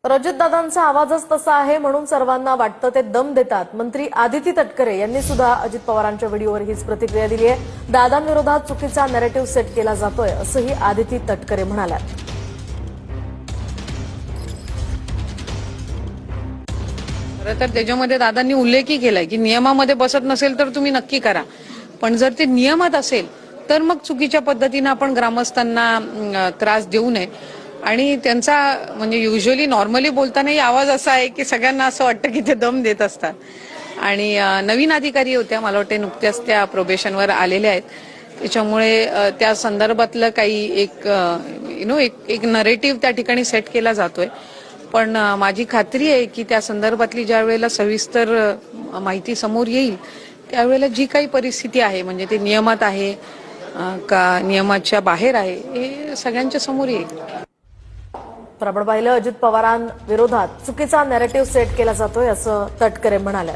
तर अजितदादांचा आवाजच तसा आहे म्हणून सर्वांना वाटतं ते दम देतात. मंत्री आदिती तटकरे यांनी सुद्धा अजित पवारांच्या व्हिडिओवर हीच प्रतिक्रिया दिली आहे. दादांविरोधात चुकीचा नॅरेटिव्ह सेट केला जातोय असंही आदिती तटकरे म्हणाल्या. खरं तर त्याच्यामध्ये दादांनी उल्लेखही केलाय की नियमामध्ये बसत नसेल तर तुम्ही नक्की करा, पण जर ते नियमात असेल तर मग चुकीच्या पद्धतीने आपण ग्रामस्थांना त्रास देऊ नये. आणि त्यांचा म्हणजे युजली नॉर्मली बोलतानाही आवाज असा आहे की सगळ्यांना असं वाटतं की ते दम देत असतात. आणि नवीन अधिकारी होत्या, मला वाटते नुकत्याच त्या प्रोबेशनवर आलेल्या आहेत, त्याच्यामुळे त्या संदर्भातलं काही एक नरेटिव्ह त्या ठिकाणी सेट केला जातोय. पण माझी खात्री आहे की त्या संदर्भातली ज्या वेळेला सविस्तर माहिती समोर येईल त्यावेळेला जी काही परिस्थिती आहे म्हणजे ते नियमात आहे का नियमाच्या बाहेर आहे हे सगळ्यांच्या समोर येईल. तर आपण पाहिलं अजित पवारांविरोधात चुकीचा नॅरेटिव्ह सेट केला जातोय असं तटकरे म्हणाल्या.